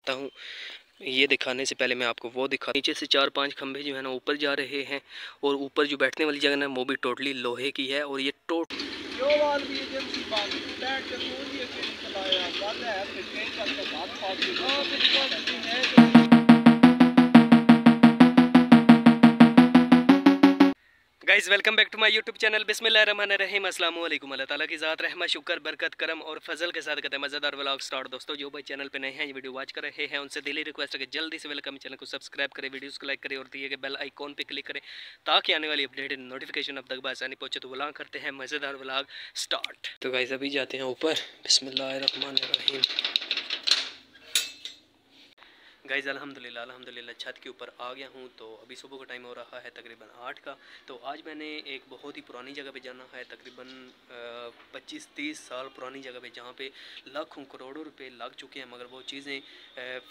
दिखाता हूँ। ये दिखाने से पहले मैं आपको वो दिखा, नीचे से 4-5 खंभे जो है ना ऊपर जा रहे हैं और ऊपर जो बैठने वाली जगह है वो भी टोटली लोहे की है। और ये guys welcome back to my YouTube channel बिस्मिल्लाहिर्रहमानिर्रहीम। अस्सलाम वालेकुम। अल्लाह ताला की ज़ात रहमत शुक्र बरकत करम और फजल के साथ कहते हैं मज़ेदार व्लॉग स्टार्ट। दोस्तों जो भाई चैनल पे नए हैं, ये वीडियो वॉच कर रहे हैं, उनसे दिली रिक्वेस्ट है कि जल्दी से वेलकम चैनल को सब्सक्राइब करें, वीडियोस को लाइक करें और दिए गए बेल आइकॉन पे क्लिक करें ताकि आने वाली अपडेटेड नोटिफिकेशन अब तक आसानी पहुँचे। तो व्लॉग करते हैं मज़ेदार व्लॉग स्टार्ट। तो गाइस अभी जाते हैं ऊपर। बिस्मिल्लाहिर्रहमानिर्रहीम। गाइज़ अल्हम्दुलिल्लाह छत के ऊपर आ गया हूँ। तो अभी सुबह का टाइम हो रहा है तकरीबन 8 का। तो आज मैंने एक बहुत ही पुरानी जगह पे जाना है, तकरीबन 25-30 साल पुरानी जगह पे, जहाँ पे लाखों करोड़ों रुपए लग चुके हैं मगर वो चीज़ें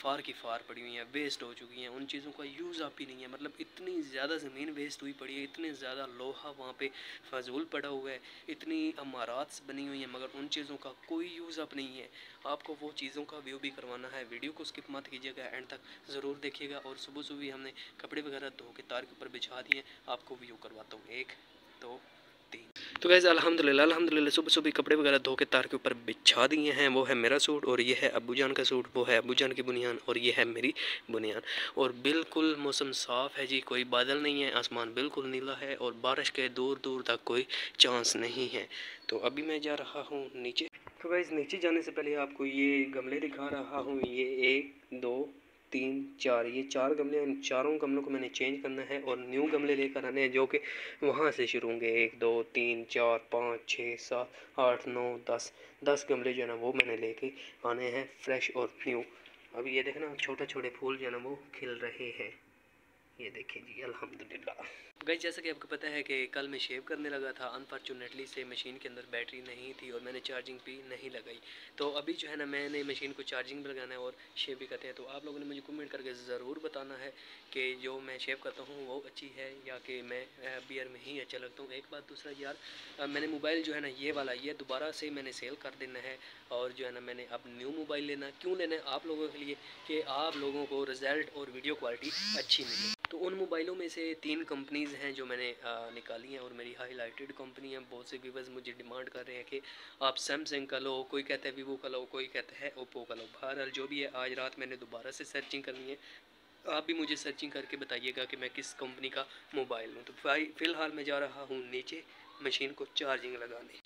फार की फार पड़ी हुई हैं, वेस्ट हो चुकी हैं। उन चीज़ों का यूज़ आप ही नहीं है। मतलब इतनी ज़्यादा ज़मीन वेस्ट हुई पड़ी है, इतने ज़्यादा लोहा वहाँ पे फजूल पड़ा हुआ है, इतनी इमारत बनी हुई हैं मगर उन चीज़ों का कोई यूज़ अब नहीं है। आपको वो चीज़ों का व्यू भी करवाना है। वीडियो को स्किप मत कीजिएगा, एंड तक ज़रूर देखिएगा। और सुबह सुबह हमने कपड़े वगैरह धो के तार के ऊपर बिछा दिए, आपको व्यू करवाता हूँ। 1 2 3। तो गाइस अल्हम्दुलिल्लाह सुबह सुबह कपड़े वगैरह धो के तार के ऊपर बिछा दिए हैं। वो है मेरा सूट और ये है अब्बू जान का सूट, वो है अब्बू जान की बुनियान और ये है मेरी बुनियान। और बिल्कुल मौसम साफ़ है जी, कोई बादल नहीं है, आसमान बिल्कुल नीला है और बारिश के दूर दूर तक कोई चांस नहीं है। तो अभी मैं जा रहा हूँ नीचे। तो गाइस नीचे जाने से पहले आपको ये गमले दिखा रहा हूँ। ये 1 2 3 4, ये 4 गमले हैं। इन चारों गमलों को मैंने चेंज करना है और न्यू गमले लेकर आने हैं, जो कि वहाँ से शुरू होंगे। 1 2 3 4 5 6 7 8 9 10 गमले जो है ना वो मैंने लेके आने हैं, फ्रेश और न्यू। अभी ये देखना छोटे छोटे फूल जो है ना वो खिल रहे हैं, ये देखिए जी अल्हम्दुलिल्लाह। गाइस जैसा कि आपको पता है कि कल मैं शेव करने लगा था, अनफॉर्चुनेटली से मशीन के अंदर बैटरी नहीं थी और मैंने चार्जिंग भी नहीं लगाई। तो अभी जो है ना मैंने मशीन को चार्जिंग भी लगाना है और शेव भी करते हैं। तो आप लोगों ने मुझे कमेंट करके ज़रूर बताना है कि जो मैं शेव करता हूँ वो अच्छी है या कि मैं बियर में ही अच्छा लगता हूँ। एक बात, दूसरा यार मैंने मोबाइल जो है ना ये वाला ये दोबारा से मैंने सेल कर देना है और जो है ना मैंने अब न्यू मोबाइल लेना। क्यों लेना है? आप लोगों के लिए कि आप लोगों को रिज़ल्ट और वीडियो क्वालिटी अच्छी मिले। तो उन मोबाइलों में से 3 कंपनीज़ हैं जो मैंने निकाली हैं और मेरी हाईलाइटेड कंपनी है। बहुत से व्यूवर्स मुझे डिमांड कर रहे हैं कि आप सैमसंग का लो, कोई कहता है वीवो का लो, कोई कहता है ओप्पो का लो। बहरहाल जो भी है, आज रात मैंने दोबारा से सर्चिंग करनी है। आप भी मुझे सर्चिंग करके बताइएगा कि मैं किस कंपनी का मोबाइल लूँ। तो फ़िलहाल मैं जा रहा हूँ नीचे मशीन को चार्जिंग लगाने।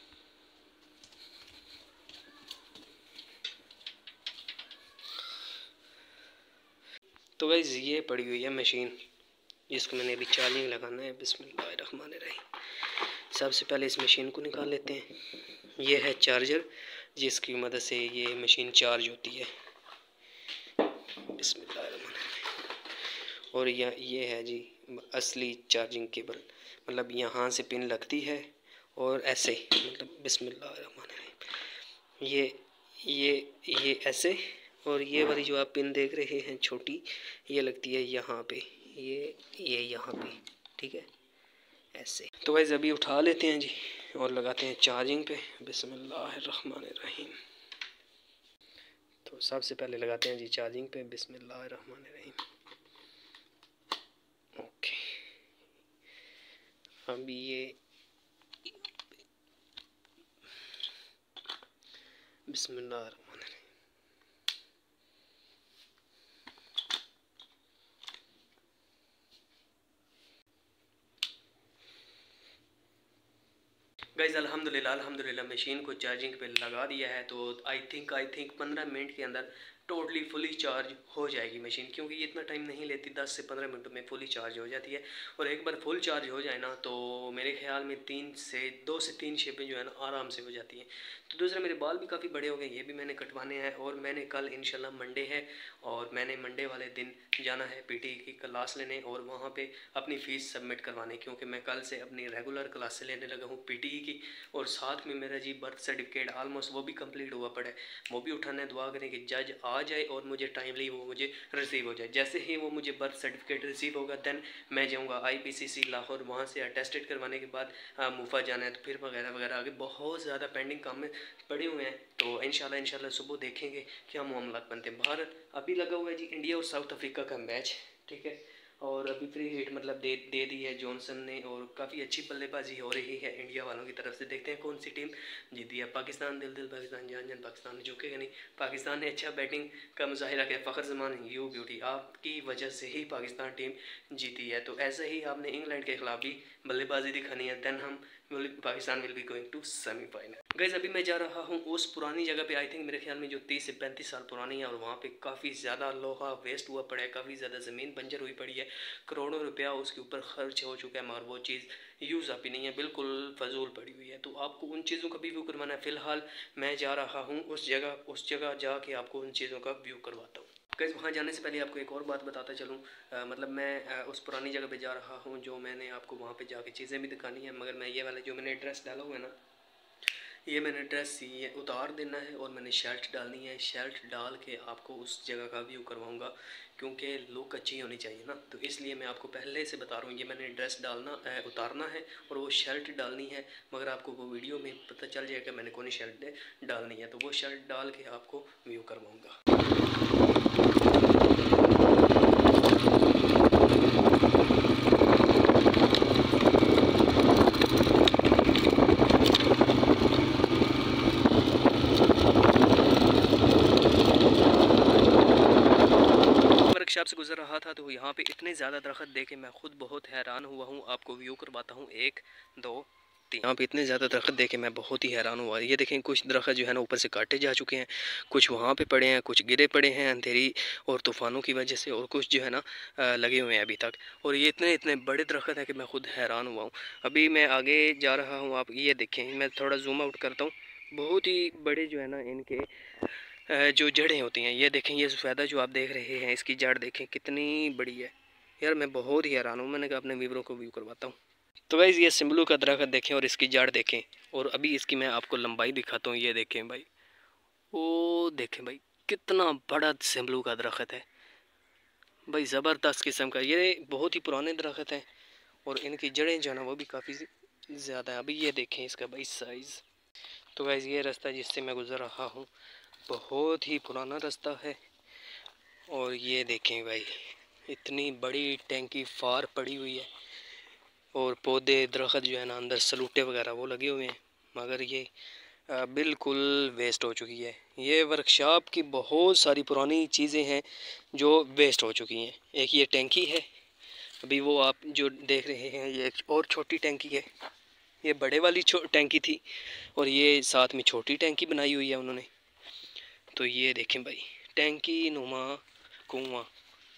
तो गाइस ये पड़ी हुई है मशीन जिसको मैंने अभी चार्जिंग लगाना है। बिस्मिल्लाहिर्रहमानिर्रहीम। सबसे पहले इस मशीन को निकाल लेते हैं। ये है चार्जर जिसकी मदद से ये मशीन चार्ज होती है। बिस्मिल्लाहिर्रहमानिर्रहीम। और ये है जी असली चार्जिंग केबल, मतलब यहाँ से पिन लगती है और ऐसे, मतलब बिस्मिल्लाहिर्रहमानिर्रहीम, ये ऐसे। और ये वाली जो आप पिन देख रहे हैं छोटी, ये लगती है यहाँ पे, ये यहाँ पे, ठीक है, ऐसे। तो गाइस अभी उठा लेते हैं जी और लगाते हैं चार्जिंग पे। बिस्मिल्लाहिर्रहमानिर्रहीम। तो सबसे पहले लगाते हैं जी चार्जिंग पे। बिस्मिल्लाहिर्रहमानिर्रहीम। ओके, अभी ये बिस्मिल्लाहिर्रहमानिर्रहीम। गाइज़ अल्हम्दुलिल्लाह मशीन को चार्जिंग पे लगा दिया है। तो आई थिंक 15 मिनट के अंदर टोटली फुली चार्ज हो जाएगी मशीन, क्योंकि ये इतना टाइम नहीं लेती, 10 से 15 मिनट में फुली चार्ज हो जाती है। और एक बार फुल चार्ज हो जाए ना तो मेरे ख्याल में 2 से 3 शेपें जो है ना आराम से हो जाती हैं। तो दूसरा, मेरे बाल भी काफ़ी बड़े हो गए, ये भी मैंने कटवाने हैं। और मैंने कल इंशाल्लाह मंडे है और मैंने मंडे वाले दिन जाना है पीटी की क्लास लेने और वहाँ पे अपनी फ़ीस सबमिट करवाने, क्योंकि मैं कल से अपनी रेगुलर क्लासें लेने लगा हूँ पीटी की। और साथ में मेरा जी बर्थ सर्टिफिकेट ऑलमोस्ट वो भी कंप्लीट हुआ पड़ा है, वो भी उठाना है। दुआ करें कि जज आज आ जाए और मुझे टाइमली वो मुझे रिसीव हो जाए। जैसे ही वो मुझे बर्थ सर्टिफिकेट रिसीव होगा देन मैं जाऊँगा IPCC लाहौर, वहाँ से अटेस्टेड करवाने के बाद मुफा जाना है, तो फिर वगैरह वगैरह आगे बहुत ज़्यादा पेंडिंग काम में पड़े हुए हैं। तो इंशाल्लाह सुबह देखेंगे क्या मामला बनते हैं। बाहर अभी लगा हुआ है जी इंडिया और साउथ अफ्रीका का मैच, ठीक है, और अभी फ्री हिट मतलब दे दी है जॉनसन ने, और काफ़ी अच्छी बल्लेबाजी हो रही है इंडिया वालों की तरफ से। देखते हैं कौन सी टीम जीती है। पाकिस्तान दिल दिल पाकिस्तान जान जान, पाकिस्तान झुकेगा नहीं। पाकिस्तान ने अच्छा बैटिंग का मुजाहिरा किया। फ़खर जमान यू ब्यूटी, आपकी वजह से ही पाकिस्तान टीम जीती है। तो ऐसे ही आपने इंग्लैंड के खिलाफ भी बल्लेबाजी दिखानी है, देन हम Pakistan will be going to semifinal. Guys अभी मैं जा रहा हूँ उस पुरानी जगह पे, आई थिंक मेरे ख्याल में जो 30 से 35 साल पुरानी है, और वहाँ पे काफ़ी ज़्यादा लोहा वेस्ट हुआ पड़ा है, काफ़ी ज़्यादा ज़मीन बंजर हुई पड़ी है, करोड़ों रुपया उसके ऊपर खर्च हो चुका है, मगर वो चीज़ यूज़ अभी नहीं है, बिल्कुल फजूल पड़ी हुई है। तो आपको उन चीज़ों का भी व्यू करवाना है। फ़िलहाल मैं जा रहा हूँ उस जगह जाके आपको उन चीज़ों का व्यू करवाता हूँ। गाइस वहाँ जाने से पहले आपको एक और बात बताता चलूँ, मतलब मैं उस पुरानी जगह पे जा रहा हूँ, जो मैंने आपको वहाँ पे जाके चीज़ें भी दिखानी है, मगर मैं ये वाला जो मैंने ड्रेस डाला हुआ है ना, ये मैंने ड्रेस ये उतार देना है और मैंने शर्ट डालनी है। शर्ट डाल के आपको उस जगह का व्यू करवाऊंगा, क्योंकि लुक अच्छी होनी चाहिए ना, तो इसलिए मैं आपको पहले से बता रहा हूँ। ये मैंने ड्रेस उतारना है और वो शर्ट डालनी है, मगर आपको वो वीडियो में पता चल जाएगा मैंने कौन सी शर्ट डालनी है, तो वो शर्ट डाल के आपको व्यू करवाऊँगा। वर्कशॉप से गुजर रहा था तो यहाँ पे इतने ज़्यादा दरख्त देखे मैं खुद बहुत हैरान हुआ हूँ। आपको व्यू करवाता हूँ, 1 2 3। यहाँ पे इतने ज़्यादा दरख्त देखे मैं बहुत ही हैरान हुआ। ये देखें कुछ दरख्त जो है ना ऊपर से काटे जा चुके हैं, कुछ वहाँ पे पड़े हैं, कुछ गिरे पड़े हैं अंधेरी और तूफ़ानों की वजह से, और कुछ जो है ना लगे हुए हैं अभी तक। और ये इतने इतने बड़े दरख्त हैं कि मैं खुद हैरान हुआ हूँ। अभी मैं आगे जा रहा हूँ, आप ये देखें, मैं थोड़ा जूम आउट करता हूँ। बहुत ही बड़े जो है ना इनके जो जड़ें होती हैं, ये देखें, ये सफ़ेदा जो आप देख रहे हैं इसकी जड़ देखें कितनी बड़ी है। यार मैं बहुत ही हैरान हूँ। मैंने कहा अपने व्यूअरों को व्यू करवाता हूँ। तो गाइस ये सिम्बलू का दरख्त देखें और इसकी जड़ देखें, और अभी इसकी मैं आपको लंबाई दिखाता हूँ। ये देखें भाई, ओ देखें भाई कितना बड़ा सिम्बलू का दरख्त है भाई, ज़बरदस्त किस्म का। ये बहुत ही पुराने दरख्त हैं और इनकी जड़ें जो है ना वो भी काफ़ी ज़्यादा है। अभी ये देखें इसका भाई साइज़। तो गाइस ये रास्ता जिससे मैं गुज़र रहा हूँ बहुत ही पुराना रास्ता है, और ये देखें भाई इतनी बड़ी टैंकी फार पड़ी हुई है, और पौधे दरख्त जो है ना अंदर सलूटे वगैरह वो लगे हुए हैं, मगर ये बिल्कुल वेस्ट हो चुकी है। ये वर्कशॉप की बहुत सारी पुरानी चीज़ें हैं जो वेस्ट हो चुकी हैं। एक ये टैंकी है, अभी वो आप जो देख रहे हैं ये एक और छोटी टैंकी है। ये बड़े वाली टैंकी थी और ये साथ में छोटी टैंकी बनाई हुई है उन्होंने। तो ये देखें भाई टैंकी नुमा कुआं,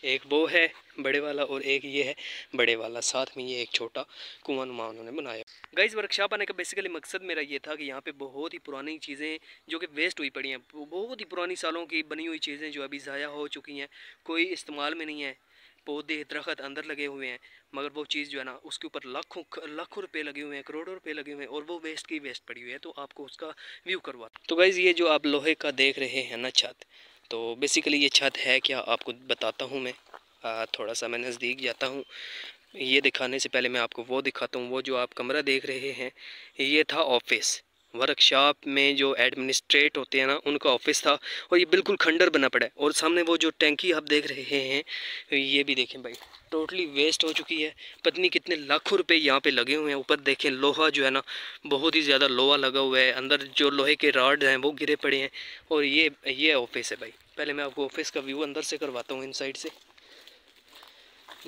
एक वो है बड़े वाला और एक ये है बड़े वाला, साथ में ये एक छोटा कुआं नुमा उन्होंने बनाया। गाइस वर्कशॉप आने का बेसिकली मकसद मेरा ये था कि यहाँ पे बहुत ही पुरानी चीज़ें जो कि वेस्ट हुई पड़ी हैं, बहुत ही पुरानी सालों की बनी हुई चीज़ें जो अभी ज़ाया हो चुकी हैं, कोई इस्तेमाल में नहीं है। पौधे दरख्त अंदर लगे हुए हैं, मगर वो चीज़ जो है ना उसके ऊपर लाखों रुपए लगे हुए हैं, करोड़ों रुपए लगे हुए हैं, और वो वेस्ट की वेस्ट पड़ी हुई है। तो आपको उसका व्यू करवा। तो गाइज़ ये जो आप लोहे का देख रहे हैं ना छत, तो बेसिकली ये छत है क्या आपको बताता हूँ मैं। थोड़ा सा मैं नज़दीक जाता हूँ। ये दिखाने से पहले मैं आपको वो दिखाता हूँ। वो जो आप कमरा देख रहे हैं ये था ऑफिस। वर्कशॉप में जो एडमिनिस्ट्रेट होते हैं ना उनका ऑफिस था, और ये बिल्कुल खंडर बना पड़ा है। और सामने वो जो टैंकी आप देख रहे हैं ये भी देखें भाई टोटली वेस्ट हो चुकी है। पत्नी कितने लाखों रुपए यहाँ पे लगे हुए हैं। ऊपर देखें लोहा जो है ना बहुत ही ज़्यादा लोहा लगा हुआ है, अंदर जो लोहे के राड हैं वो गिरे पड़े हैं। और ये ऑफिस है भाई। पहले मैं आपको ऑफिस का व्यू अंदर से करवाता हूँ, इन साइड से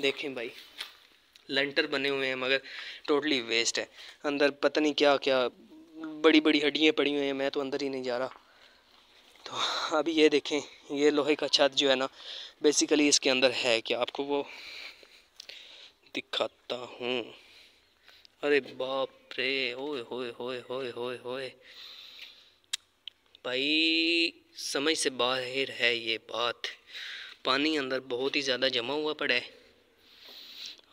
देखें भाई। लेंटर बने हुए हैं मगर टोटली वेस्ट है। अंदर पता नहीं क्या क्या बड़ी बड़ी हड्डियाँ पड़ी हुई हैं, मैं तो अंदर ही नहीं जा रहा। तो अभी ये देखें ये लोहे का छत जो है ना बेसिकली इसके अंदर है क्या आपको वो दिखाता हूँ। अरे बाप रे, ओए होए होए होए होए होए भाई समझ से बाहर है ये बात। पानी अंदर बहुत ही ज़्यादा जमा हुआ पड़ा है,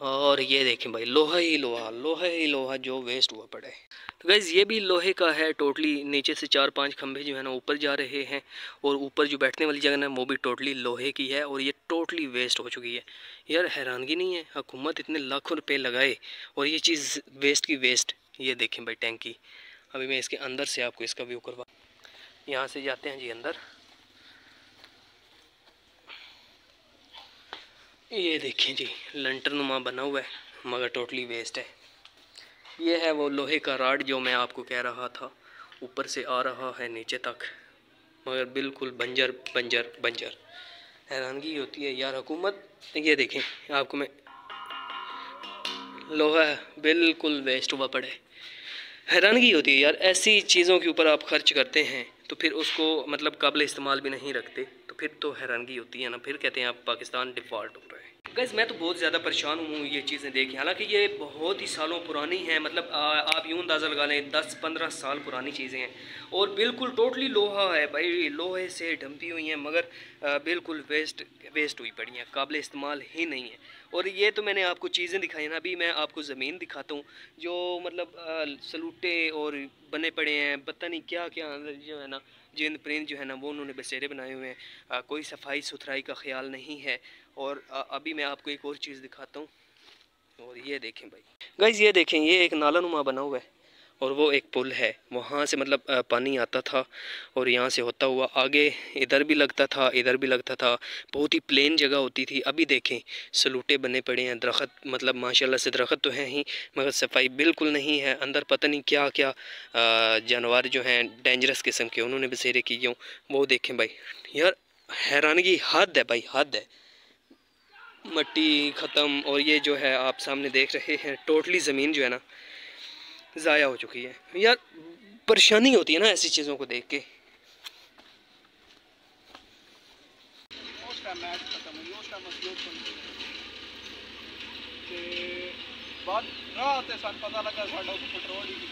और ये देखें भाई, लोहा ही लोहा, लोहा ही लोहा जो वेस्ट हुआ पड़ा है। तो गाइज़ ये भी लोहे का है टोटली, नीचे से 4-5 खंभे जो है ना ऊपर जा रहे हैं, और ऊपर जो बैठने वाली जगह है वो भी टोटली लोहे की है, और ये टोटली वेस्ट हो चुकी है। यार हैरानगी नहीं है, हुकूमत इतने लाखों रुपए लगाए और ये चीज़ वेस्ट की वेस्ट। ये देखें भाई टैंकी, अभी मैं इसके अंदर से आपको इसका व्यू करवा, यहाँ से जाते हैं जी अंदर। ये देखें जी, लंटर नुमा बना हुआ है मगर टोटली वेस्ट है। ये है वो लोहे का राड जो मैं आपको कह रहा था, ऊपर से आ रहा है नीचे तक, मगर बिल्कुल बंजर बंजर बंजर। हैरानगी होती है यार हुकूमत। ये देखें आपको मैं, लोहा बिल्कुल वेस्ट हुआ पड़े। हैरानगी होती है यार, ऐसी चीज़ों के ऊपर आप खर्च करते हैं तो फिर उसको मतलब काबिल इस्तेमाल भी नहीं रखते, तो फिर तो हैरानगी होती है ना, फिर कहते हैं आप पाकिस्तान डिफ़ॉल्ट हो रहा है। गैस मैं तो बहुत ज़्यादा परेशान हूँ ये चीज़ें देखी, हालांकि ये बहुत ही सालों पुरानी हैं, मतलब आप यूँ अंदाज़ा लगा लें 10-15 साल पुरानी चीज़ें हैं, और बिल्कुल टोटली लोहा है भाई, लोहे से ढंपी हुई हैं, मगर बिल्कुल वेस्ट हुई पड़ी हैं, काबिल इस्तेमाल ही नहीं है। और ये तो मैंने आपको चीज़ें दिखाई ना, अभी मैं आपको ज़मीन दिखाता हूँ जो मतलब सलूटे और बने पड़े हैं, पता नहीं क्या क्या जो है ना, जिन परिंद जो है ना वो उन्होंने बसेरे बनाए हुए हैं, कोई सफाई सुथराई का ख्याल नहीं है। और अभी मैं आपको एक और चीज़ दिखाता हूँ, और ये देखें भाई गाइज, ये देखें ये एक नाला नुमा बना हुआ है, और वो एक पुल है, वहाँ से मतलब पानी आता था और यहाँ से होता हुआ आगे इधर भी लगता था, इधर भी लगता था, बहुत ही प्लेन जगह होती थी। अभी देखें सलूटे बने पड़े हैं, दरख्त मतलब माशाल्लाह से दरख्त तो हैं ही, मगर सफाई बिल्कुल नहीं है। अंदर पता नहीं क्या क्या जानवर जो हैं डेंजरस किस्म के उन्होंने बसेरे किए हों, वो देखें भाई। यार हैरानगी हद है भाई, हद है। मट्टी ख़त्म, और ये जो है आप सामने देख रहे हैं टोटली ज़मीन जो है ना ज़ाया हो चुकी है। यार परेशानी होती है ना ऐसी चीज़ों को देख के। बाद रात सन पता लगा साडा पेट्रोल ही नहीं।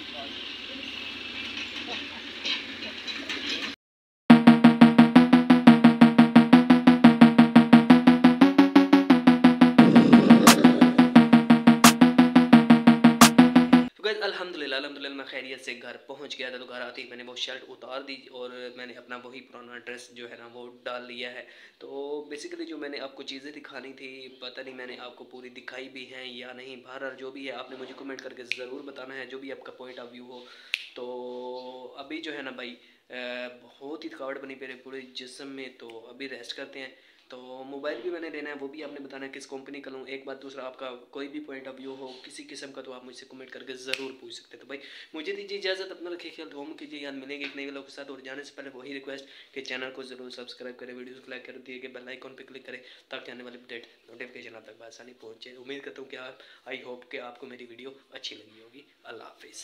तो गाइस अल्हम्दुलिल्लाह मैं खैरियत से घर पहुंच गया था। तो घर आते ही मैंने वो शर्ट उतार दी और मैंने अपना वही पुराना ड्रेस जो है ना वो डाल लिया है। तो बेसिकली जो मैंने आपको चीज़ें दिखानी थी, पता नहीं मैंने आपको पूरी दिखाई भी हैं या नहीं। बहरहाल जो भी है आपने मुझे कमेंट करके ज़रूर बताना है, जो भी आपका पॉइंट ऑफ व्यू हो। तो अभी जो है ना भाई बहुत ही थकावट बनी मेरे पूरे जिस्म में, तो अभी रेस्ट करते हैं। तो मोबाइल भी मैंने लेना है, वो भी आपने बताना है किस कंपनी का लूँ। एक बात, दूसरा आपका कोई भी पॉइंट ऑफ व्यू हो किसी किस्म का तो आप मुझसे कमेंट करके ज़रूर पूछ सकते हैं। तो भाई मुझे दीजिए इजाज़त, अपना रखिए ख्याल, तो हम कीजिए याद। मिलेंगे एक नए वीडियो के साथ, और जाने से पहले वही रिक्वेस्ट कि चैनल को ज़रूर सब्सक्राइब करें, वीडियो को लाइक कर दिए कि बेल आइकन पर क्लिक करें ताकि आने वाली अपडेट नोटिफिकेशन आप तक आसानी पहुँचे। उम्मीद करता हूँ कि आप, आई होप कि आपको मेरी वीडियो अच्छी लगी होगी। अल्लाह हाफिज़।